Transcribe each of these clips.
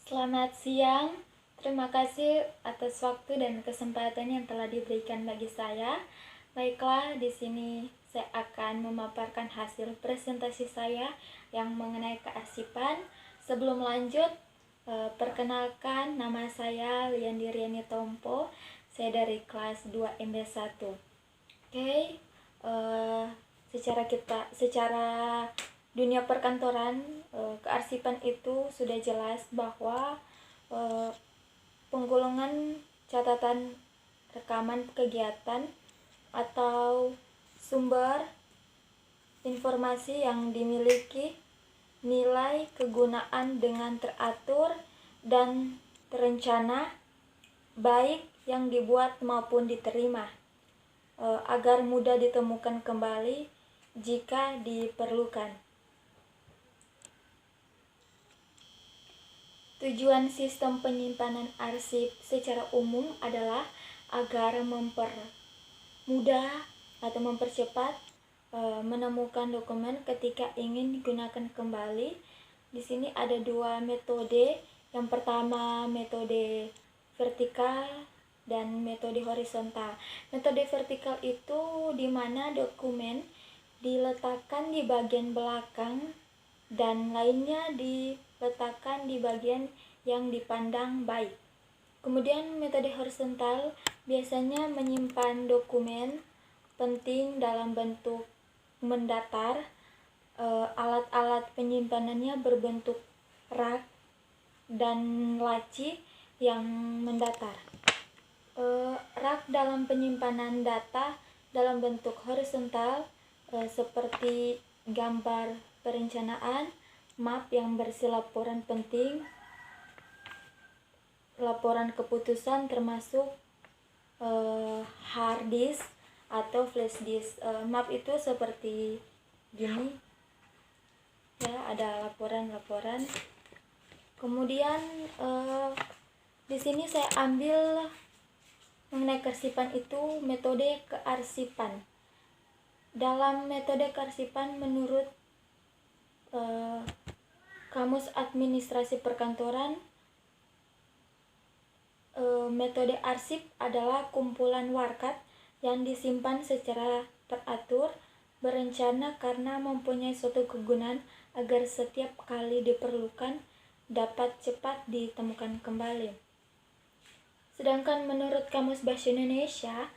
Selamat siang, terima kasih atas waktu dan kesempatan yang telah diberikan bagi saya. Baiklah, di sini saya akan memaparkan hasil presentasi saya yang mengenai kearsipan. Sebelum lanjut, perkenalkan nama saya Liandi Riani Tompo. Saya dari kelas 2 MB1. Oke, secara dunia perkantoran, kearsipan itu sudah jelas bahwa penggolongan catatan rekaman kegiatan atau sumber informasi yang dimiliki nilai kegunaan dengan teratur dan terencana, baik yang dibuat maupun diterima, agar mudah ditemukan kembali jika diperlukan. Tujuan sistem penyimpanan arsip secara umum adalah agar mempermudah atau mempercepat menemukan dokumen ketika ingin digunakan kembali. Di sini ada dua metode. Yang pertama metode vertikal dan metode horizontal. Metode vertikal itu di mana dokumen diletakkan di bagian belakang dan lainnya diletakkan di bagian yang dipandang baik. Kemudian metode horizontal biasanya menyimpan dokumen penting dalam bentuk mendatar. Alat-alat penyimpanannya berbentuk rak dan laci yang mendatar. Rak dalam penyimpanan data dalam bentuk horizontal seperti gambar perencanaan, map yang berisi laporan penting, laporan keputusan termasuk hard disk atau flash disk. Map itu seperti gini ya, ada laporan. Kemudian di sini saya ambil mengenai kearsipan itu metode kearsipan. Dalam metode kearsipan menurut Kamus Administrasi Perkantoran, metode arsip adalah kumpulan warkat yang disimpan secara teratur, berencana karena mempunyai suatu kegunaan agar setiap kali diperlukan dapat cepat ditemukan kembali. Sedangkan menurut Kamus Bahasa Indonesia,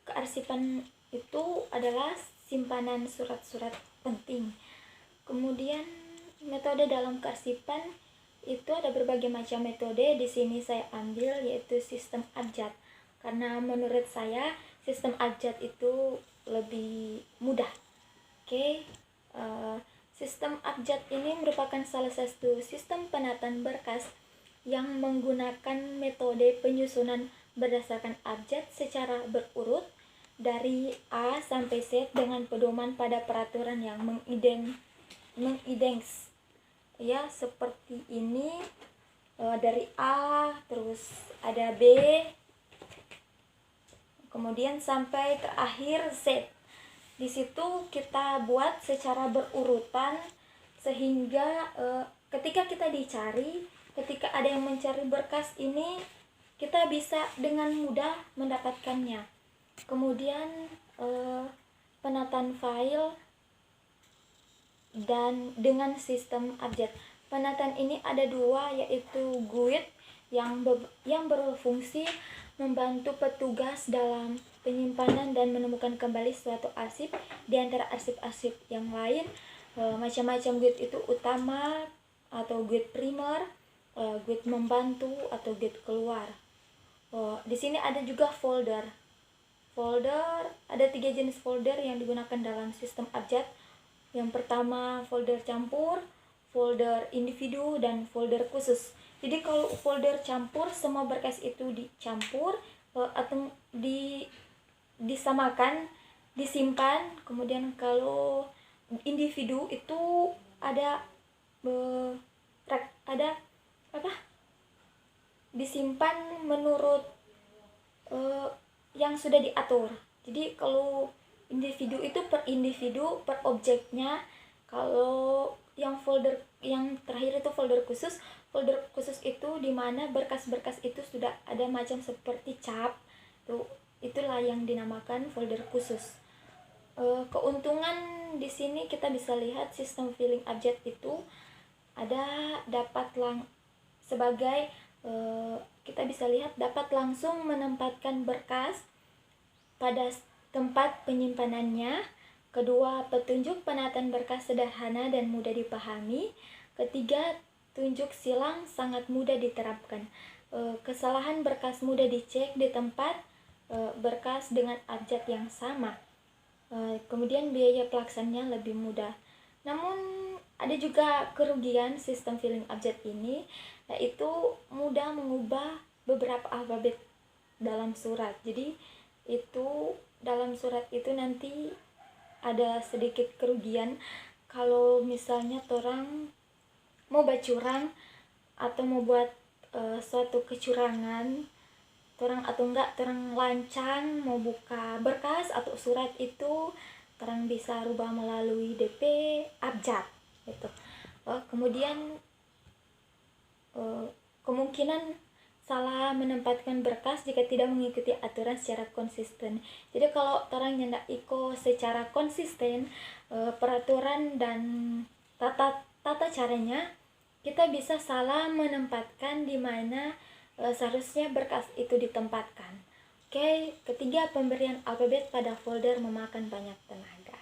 kearsipan itu adalah simpanan surat-surat penting. Kemudian metode dalam kearsipan itu ada berbagai macam metode. Di sini saya ambil yaitu sistem abjad, karena menurut saya sistem abjad itu lebih mudah. Sistem abjad ini merupakan salah satu sistem penataan berkas yang menggunakan metode penyusunan berdasarkan abjad secara berurut dari A sampai Z dengan pedoman pada peraturan yang mengidents ya, seperti ini. Dari A terus ada B, kemudian sampai terakhir Z. Di situ kita buat secara berurutan sehingga ketika kita dicari, ketika ada yang mencari berkas ini, kita bisa dengan mudah mendapatkannya. Kemudian penataan file dan dengan sistem abjad. Penataan ini ada dua, yaitu GUID yang berfungsi membantu petugas dalam penyimpanan dan menemukan kembali suatu arsip di antara arsip-arsip yang lain. Macam-macam GUID itu utama atau GUID primer, GUID membantu atau GUID keluar. Di sini ada juga folder. Ada 3 jenis folder yang digunakan dalam sistem abjad. Yang pertama folder campur, folder individu, dan folder khusus. Jadi kalau folder campur, semua berkas itu dicampur atau disamakan, disimpan. Kemudian kalau individu itu ada disimpan menurut yang sudah diatur. Jadi kalau individu itu per individu, per objeknya. Kalau yang terakhir itu folder khusus. folder khusus itu di mana berkas-berkas itu sudah ada macam seperti cap. Itulah yang dinamakan folder khusus. Keuntungan di sini kita bisa lihat sistem filing abjad itu ada sebagai kita bisa lihat dapat langsung menempatkan berkas pada tempat penyimpanannya. Kedua, petunjuk penataan berkas sederhana dan mudah dipahami. Ketiga, tunjuk silang sangat mudah diterapkan. Kesalahan berkas mudah dicek di tempat berkas dengan abjad yang sama. Kemudian biaya pelaksananya lebih mudah. Namun ada juga kerugian sistem filing abjad ini, yaitu mudah mengubah beberapa alfabet dalam surat. Jadi itu dalam surat itu nanti ada sedikit kerugian kalau misalnya orang mau bacurang atau mau buat suatu kecurangan orang lancang mau buka berkas atau surat itu orang bisa rubah melalui DP abjad gitu. Kemudian kemungkinan salah menempatkan berkas jika tidak mengikuti aturan secara konsisten. Jadi kalau orang yang tidak ikut secara konsisten peraturan dan tata caranya, kita bisa salah menempatkan di mana seharusnya berkas itu ditempatkan. Oke, ketiga, pemberian alfabet pada folder memakan banyak tenaga.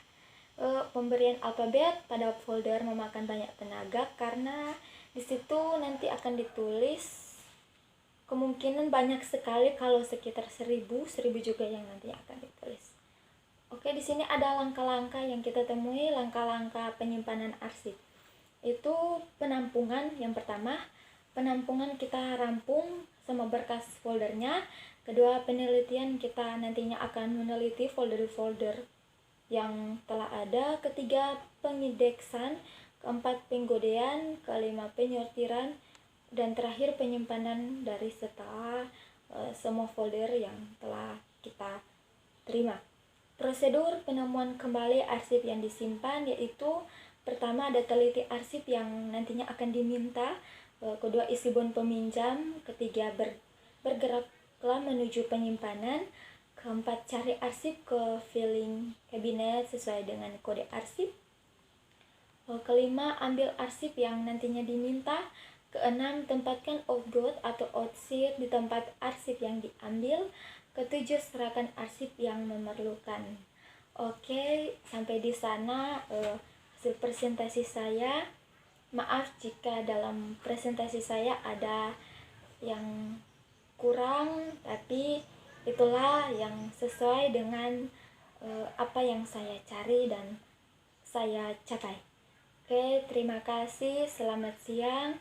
Pemberian alfabet pada folder memakan banyak tenaga karena di situ nanti akan ditulis kemungkinan banyak sekali, kalau sekitar 1000 juga yang nanti akan ditulis. Oke, di sini ada langkah-langkah yang kita temui, langkah-langkah penyimpanan arsip. Itu penampungan. Yang pertama, penampungan kita rampung sama berkas foldernya. Kedua, penelitian, kita nantinya akan meneliti folder-folder yang telah ada. Ketiga, pengindeksan. Keempat, penggodean. Kelima, penyortiran. Dan terakhir, penyimpanan dari setelah semua folder yang telah kita terima. Prosedur penemuan kembali arsip yang disimpan yaitu pertama ada teliti arsip yang nantinya akan diminta. Kedua, isi bon peminjam. Ketiga, bergeraklah menuju penyimpanan. Keempat, cari arsip ke filing cabinet sesuai dengan kode arsip. Kelima, ambil arsip yang nantinya diminta. Keenam, tempatkan outgoed atau outsheet di tempat arsip yang diambil. Ketujuh, serahkan arsip yang memerlukan. Oke, sampai di sana hasil presentasi saya. Maaf jika dalam presentasi saya ada yang kurang, tapi itulah yang sesuai dengan apa yang saya cari dan saya capai. Oke, terima kasih. Selamat siang.